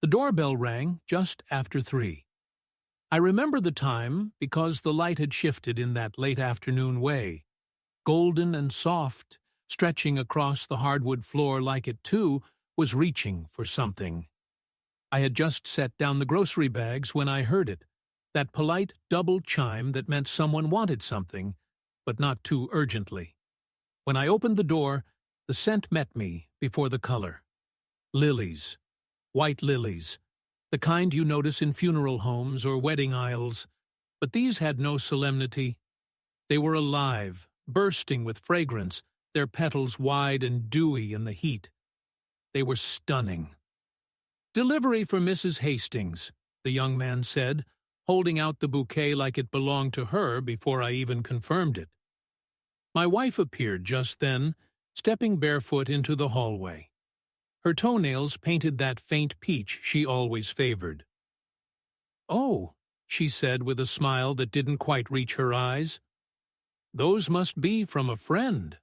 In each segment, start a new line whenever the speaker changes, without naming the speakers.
The doorbell rang just after 3. I remember the time because the light had shifted in that late afternoon way, golden and soft, stretching across the hardwood floor like it, too, was reaching for something. I had just set down the grocery bags when I heard it, that polite double chime that meant someone wanted something, but not too urgently. When I opened the door, the scent met me before the color. Lilies. White lilies. The kind you notice in funeral homes or wedding aisles. But these had no solemnity. They were alive, bursting with fragrance, their petals wide and dewy in the heat. They were stunning. "Delivery for Mrs. Hastings," the young man said, holding out the bouquet like it belonged to her before I even confirmed it. My wife appeared just then, stepping barefoot into the hallway. Her toenails painted that faint peach she always favored. "Oh," she said with a smile that didn't quite reach her eyes. "Those must be from a friend."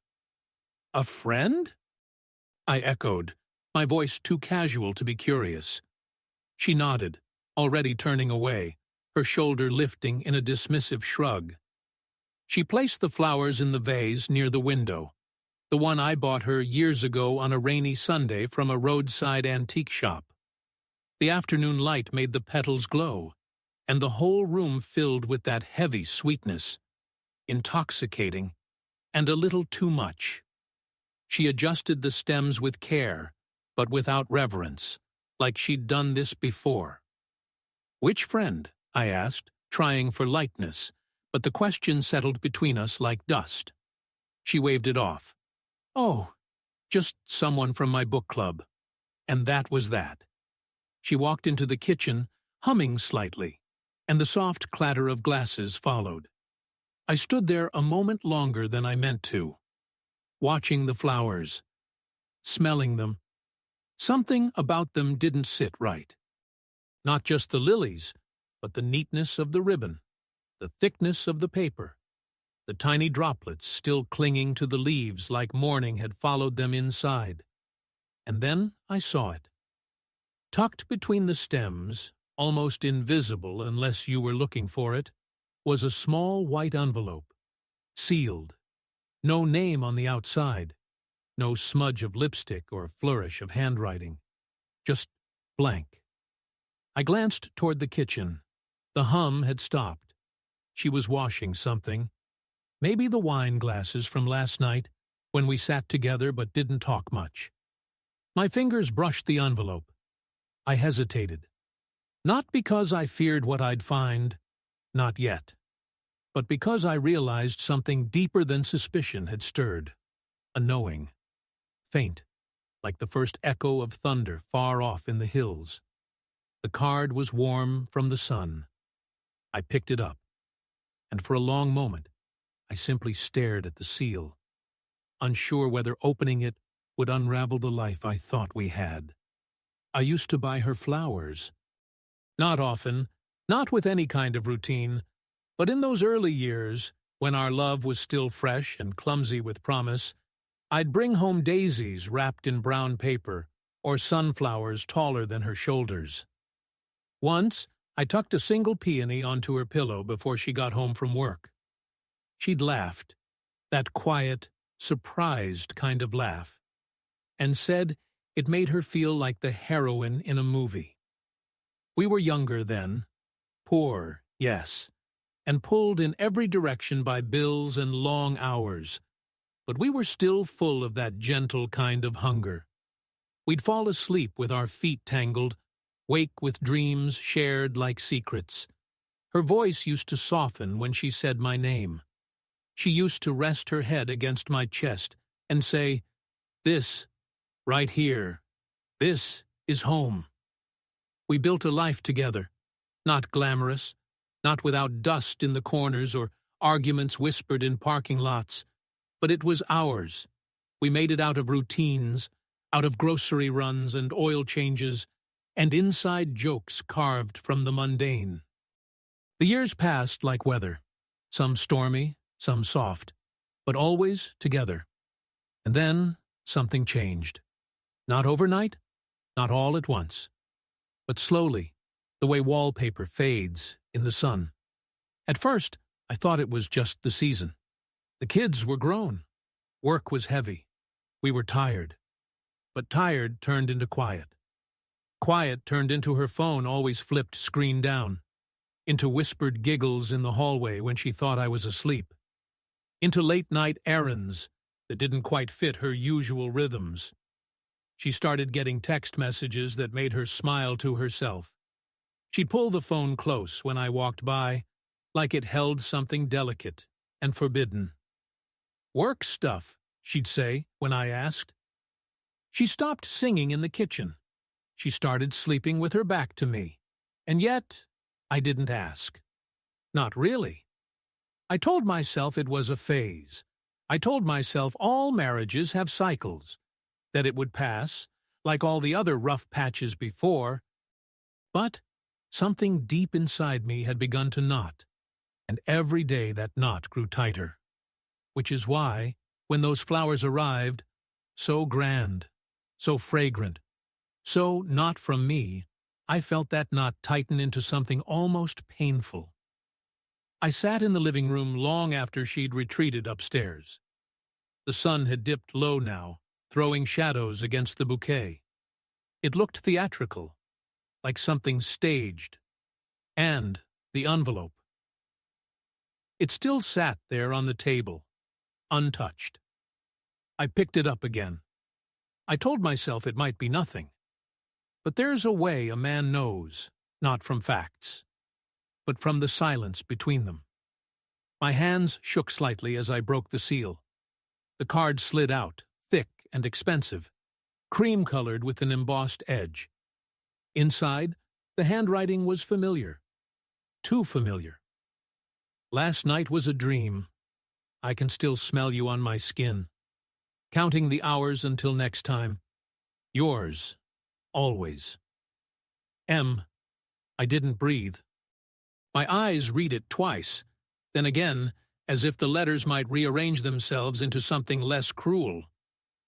"A friend?" I echoed, my voice too casual to be curious. She nodded, already turning away, her shoulder lifting in a dismissive shrug. She placed the flowers in the vase near the window, the one I bought her years ago on a rainy Sunday from a roadside antique shop. The afternoon light made the petals glow, and the whole room filled with that heavy sweetness, intoxicating, and a little too much. She adjusted the stems with care, but without reverence, like she'd done this before. "Which friend?" I asked, trying for lightness, but the question settled between us like dust. She waved it off. "Oh, just someone from my book club." And that was that. She walked into the kitchen, humming slightly, and the soft clatter of glasses followed. I stood there a moment longer than I meant to, watching the flowers, smelling them. Something about them didn't sit right. Not just the lilies, but the neatness of the ribbon, the thickness of the paper, the tiny droplets still clinging to the leaves like morning had followed them inside. And then I saw it. Tucked between the stems, almost invisible unless you were looking for it, was a small white envelope, sealed. No name on the outside, no smudge of lipstick or flourish of handwriting, just blank. I glanced toward the kitchen. The hum had stopped. She was washing something. Maybe the wine glasses from last night, when we sat together but didn't talk much. My fingers brushed the envelope. I hesitated. Not because I feared what I'd find, not yet, but because I realized something deeper than suspicion had stirred. A knowing. Faint, like the first echo of thunder far off in the hills. The card was warm from the sun. I picked it up, and for a long moment, I simply stared at the seal, unsure whether opening it would unravel the life I thought we had. I used to buy her flowers. Not often, not with any kind of routine, but in those early years, when our love was still fresh and clumsy with promise, I'd bring home daisies wrapped in brown paper or sunflowers taller than her shoulders. Once, I tucked a single peony onto her pillow before she got home from work. She'd laughed, that quiet, surprised kind of laugh, and said it made her feel like the heroine in a movie. We were younger then, poor, yes, and pulled in every direction by bills and long hours, but we were still full of that gentle kind of hunger. We'd fall asleep with our feet tangled, wake with dreams shared like secrets. Her voice used to soften when she said my name. She used to rest her head against my chest and say, "This, right here, this is home." We built a life together, not glamorous, not without dust in the corners or arguments whispered in parking lots, but it was ours. We made it out of routines, out of grocery runs and oil changes, and inside jokes carved from the mundane. The years passed like weather, some stormy, some soft, but always together. And then something changed. Not overnight, not all at once. but slowly, the way wallpaper fades in the sun. At first, I thought it was just the season. The kids were grown. Work was heavy. We were tired. But tired turned into quiet. Quiet turned into her phone always flipped screen down, into whispered giggles in the hallway when she thought I was asleep, into late-night errands that didn't quite fit her usual rhythms. She started getting text messages that made her smile to herself. She'd pull the phone close when I walked by, like it held something delicate and forbidden. "Work stuff," she'd say when I asked. She stopped singing in the kitchen. She started sleeping with her back to me. And yet, I didn't ask. Not really. I told myself it was a phase. I told myself all marriages have cycles, that it would pass, like all the other rough patches before. But something deep inside me had begun to knot, and every day that knot grew tighter. Which is why, when those flowers arrived, so grand, so fragrant, so not from me, I felt that knot tighten into something almost painful. I sat in the living room long after she'd retreated upstairs. The sun had dipped low now, throwing shadows against the bouquet. It looked theatrical, like something staged. And the envelope. It still sat there on the table, untouched. I picked it up again. I told myself it might be nothing. But there's a way a man knows, not from facts, but from the silence between them. My hands shook slightly as I broke the seal. The card slid out, thick and expensive, cream-colored with an embossed edge. Inside, the handwriting was familiar. Too familiar. "Last night was a dream. I can still smell you on my skin. Counting the hours until next time. Yours, always. M." I didn't breathe. My eyes read it twice, then again, as if the letters might rearrange themselves into something less cruel.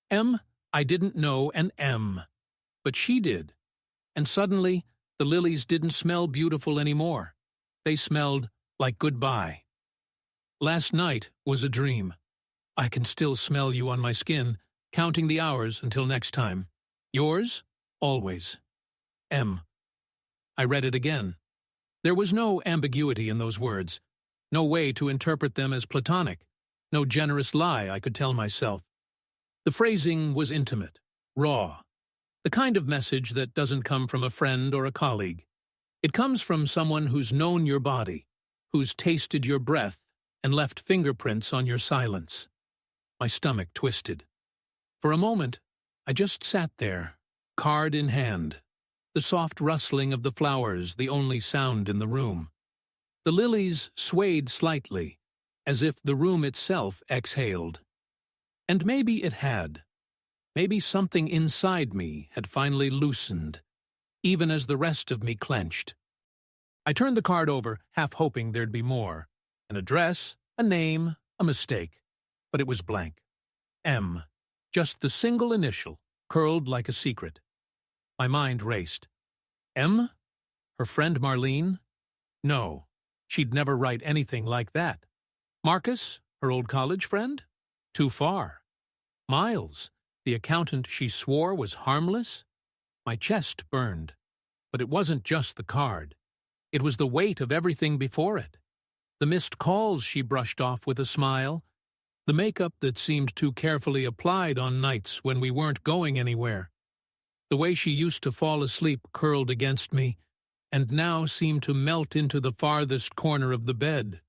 M, I didn't know an M, but she did. And suddenly, the lilies didn't smell beautiful anymore. They smelled like goodbye. "Last night was a dream. I can still smell you on my skin, counting the hours until next time. Yours, always. M." I read it again. There was no ambiguity in those words, no way to interpret them as platonic, no generous lie I could tell myself. The phrasing was intimate, raw, the kind of message that doesn't come from a friend or a colleague. It comes from someone who's known your body, who's tasted your breath and left fingerprints on your silence. My stomach twisted. For a moment, I just sat there, card in hand, the soft rustling of the flowers the only sound in the room. The lilies swayed slightly, as if the room itself exhaled. And maybe it had. Maybe something inside me had finally loosened, even as the rest of me clenched. I turned the card over, half hoping there'd be more. An address, a name, a mistake. But it was blank. M. Just the single initial, curled like a secret. My mind raced. M? Her friend Marlene? No, she'd never write anything like that. Marcus, her old college friend? Too far. Miles, the accountant she swore was harmless? My chest burned. But it wasn't just the card. It was the weight of everything before it. The missed calls she brushed off with a smile, the makeup that seemed too carefully applied on nights when we weren't going anywhere, the way she used to fall asleep curled against me, and now seemed to melt into the farthest corner of the bed.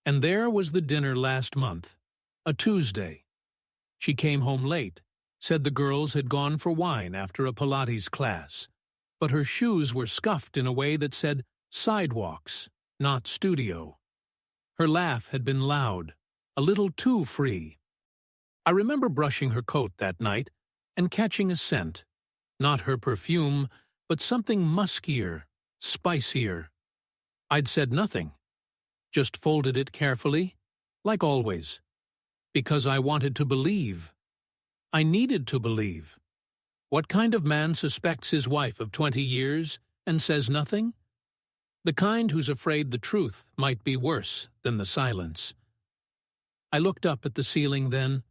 And there was the dinner last month, a Tuesday. She came home late, said the girls had gone for wine after a Pilates class, but her shoes were scuffed in a way that said sidewalks, not studio. Her laugh had been loud, a little too free. I remember brushing her coat that night and catching a scent, not her perfume, but something muskier, spicier. I'd said nothing, just folded it carefully, like always, because I wanted to believe. I needed to believe. What kind of man suspects his wife of 20 years and says nothing? The kind who's afraid the truth might be worse than the silence. I looked up at the ceiling then.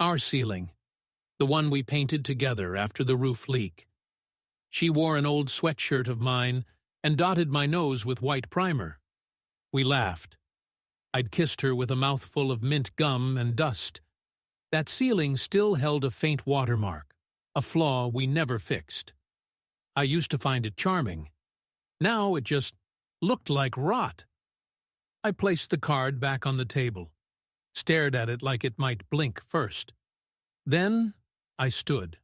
Our ceiling, the one we painted together after the roof leak. She wore an old sweatshirt of mine and dotted my nose with white primer. We laughed. I'd kissed her with a mouthful of mint gum and dust. That ceiling still held a faint watermark, a flaw we never fixed. I used to find it charming. Now it just looked like rot. I placed the card back on the table, stared at it like it might blink first. Then I stood.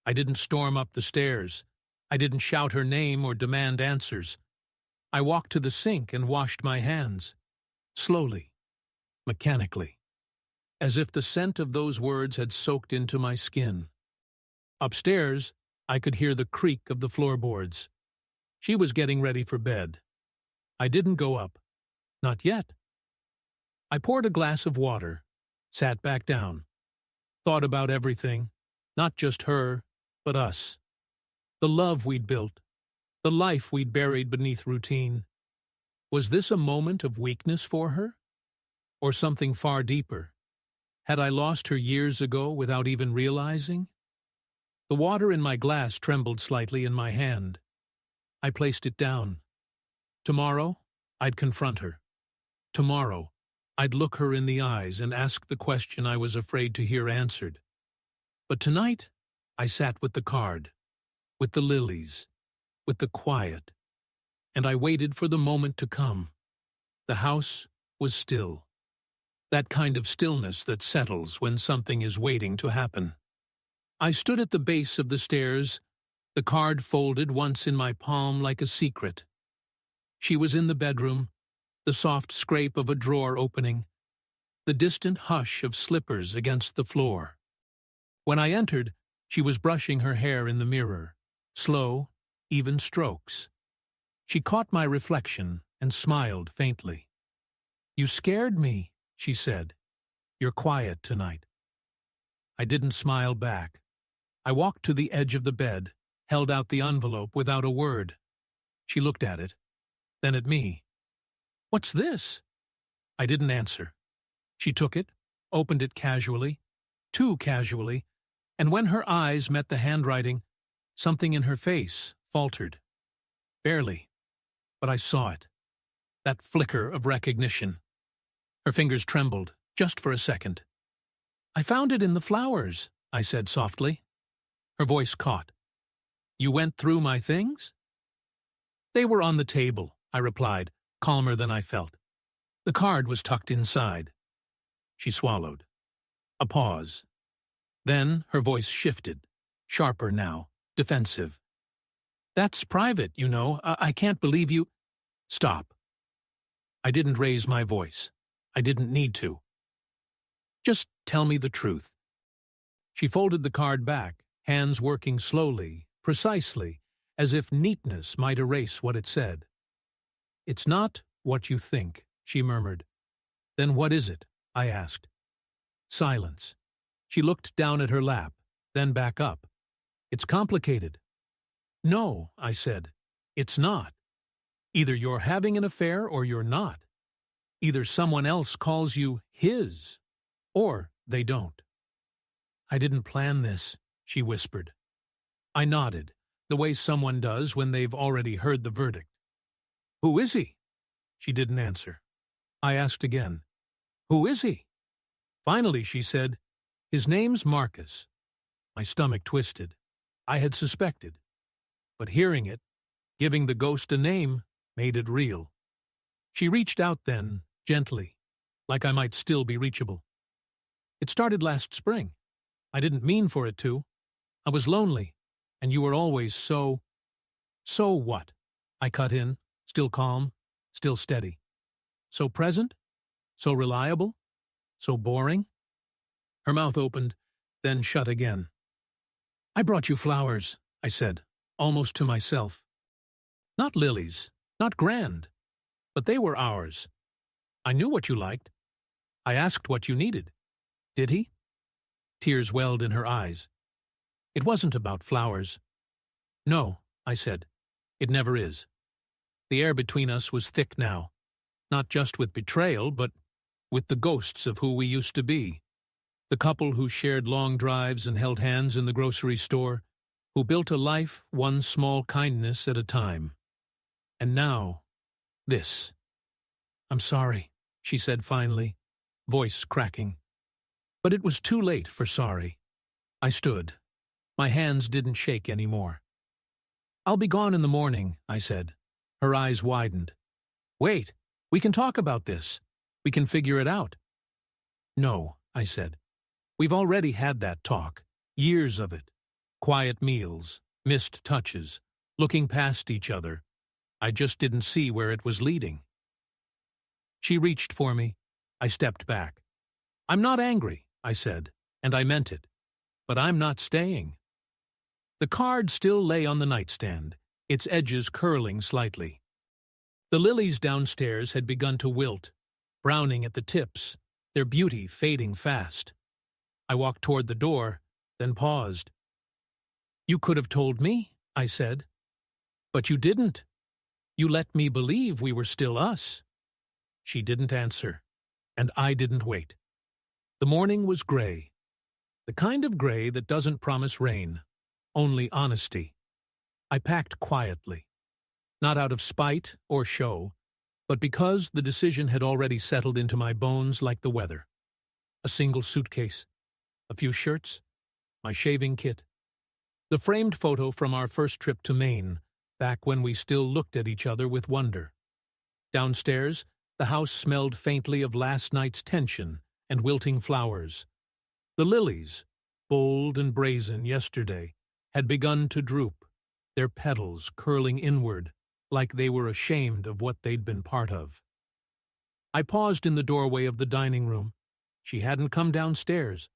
I didn't storm up the stairs. I didn't shout her name or demand answers. I walked to the sink and washed my hands, slowly, mechanically, as if the scent of those words had soaked into my skin. Upstairs, I could hear the creak of the floorboards. She was getting ready for bed. I didn't go up. Not yet. I poured a glass of water, sat back down, thought about everything, not just her, but us. The love we'd built, the life we'd buried beneath routine. Was this a moment of weakness for her? Or something far deeper? Had I lost her years ago without even realizing? The water in my glass trembled slightly in my hand. I placed it down. Tomorrow, I'd confront her. Tomorrow, I'd look her in the eyes and ask the question I was afraid to hear answered. But tonight, I sat with the card, with the lilies, with the quiet, and I waited for the moment to come. The house was still. That kind of stillness that settles when something is waiting to happen. I stood at the base of the stairs, the card folded once in my palm like a secret. She was in the bedroom, the soft scrape of a drawer opening, the distant hush of slippers against the floor. When I entered, she was brushing her hair in the mirror, slow, even strokes. She caught my reflection and smiled faintly. "You scared me," she said. "You're quiet tonight." I didn't smile back. I walked to the edge of the bed, held out the envelope without a word. She looked at it, then at me. "What's this?" I didn't answer. She took it, opened it casually, too casually, and when her eyes met the handwriting, something in her face faltered. Barely, but I saw it. That flicker of recognition. Her fingers trembled, just for a second. "I found it in the flowers," I said softly. Her voice caught. "You went through my things?" "They were on the table," I replied, calmer than I felt. "The card was tucked inside." She swallowed. A pause. Then her voice shifted, sharper now, defensive. "That's private, you know. I can't believe you—" "Stop." I didn't raise my voice. I didn't need to. "Just tell me the truth." She folded the card back, hands working slowly, precisely, as if neatness might erase what it said. "It's not what you think," she murmured. "Then what is it?" I asked. Silence. She looked down at her lap, then back up. "It's complicated." "No," I said. "It's not. Either you're having an affair or you're not. Either someone else calls you his, or they don't." "I didn't plan this," she whispered. I nodded, the way someone does when they've already heard the verdict. "Who is he?" She didn't answer. I asked again. "Who is he?" Finally, she said, "His name's Marcus." My stomach twisted. I had suspected. But hearing it, giving the ghost a name, made it real. She reached out then, gently, like I might still be reachable. "It started last spring. I didn't mean for it to. I was lonely, and you were always so—" "So what?" I cut in, still calm, still steady. "So present? So reliable? So boring?" Her mouth opened, then shut again. "I brought you flowers," I said, almost to myself. "Not lilies, not grand, but they were ours. I knew what you liked. I asked what you needed. Did he?" Tears welled in her eyes. It wasn't about flowers. No, I said. It never is. The air between us was thick now, not just with betrayal, but with the ghosts of who we used to be. The couple who shared long drives and held hands in the grocery store, who built a life one small kindness at a time. And now, this. I'm sorry, she said finally, voice cracking. But it was too late for sorry. I stood. My hands didn't shake anymore. I'll be gone in the morning, I said. Her eyes widened. Wait, we can talk about this. We can figure it out. No, I said. We've already had that talk. Years of it. Quiet meals, missed touches, looking past each other. I just didn't see where it was leading. She reached for me. I stepped back. I'm not angry, I said, and I meant it. But I'm not staying. The card still lay on the nightstand, its edges curling slightly. The lilies downstairs had begun to wilt, browning at the tips, their beauty fading fast. I walked toward the door, then paused. You could have told me, I said. But you didn't. You let me believe we were still us. She didn't answer, and I didn't wait. The morning was gray. The kind of gray that doesn't promise rain, only honesty. I packed quietly, not out of spite or show, but because the decision had already settled into my bones like the weather. A single suitcase, a few shirts, my shaving kit, the framed photo from our first trip to Maine, back when we still looked at each other with wonder. Downstairs, the house smelled faintly of last night's tension and wilting flowers. The lilies, bold and brazen yesterday, had begun to droop, their petals curling inward like they were ashamed of what they'd been part of. I paused in the doorway of the dining room. She hadn't come downstairs.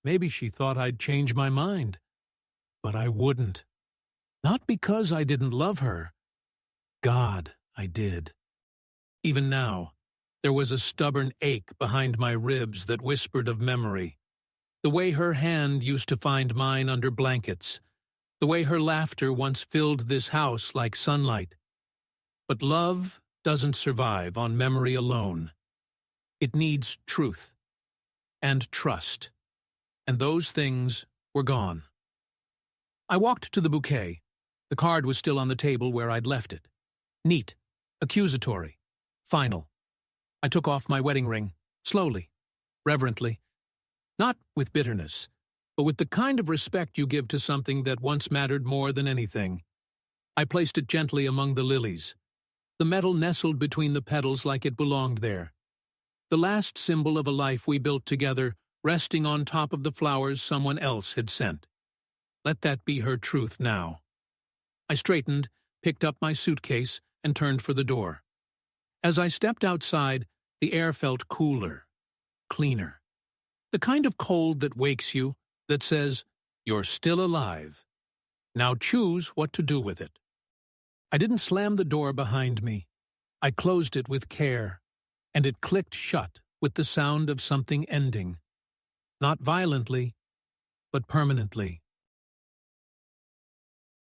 Maybe she thought I'd change my mind. But I wouldn't. Not because I didn't love her. God, I did. Even now, there was a stubborn ache behind my ribs that whispered of memory. The way her hand used to find mine under blankets. The way her laughter once filled this house like sunlight. But love doesn't survive on memory alone. It needs truth and trust. And those things were gone. I walked to the bouquet. The card was still on the table where I'd left it. Neat, accusatory, final. I took off my wedding ring, slowly, reverently. Not with bitterness, but with the kind of respect you give to something that once mattered more than anything. I placed it gently among the lilies. The metal nestled between the petals like it belonged there. The last symbol of a life we built together, resting on top of the flowers someone else had sent. Let that be her truth now. I straightened, picked up my suitcase, and turned for the door. As I stepped outside, the air felt cooler, cleaner. The kind of cold that wakes you, that says, you're still alive. Now choose what to do with it. I didn't slam the door behind me. I closed it with care, and it clicked shut with the sound of something ending. Not violently, but permanently.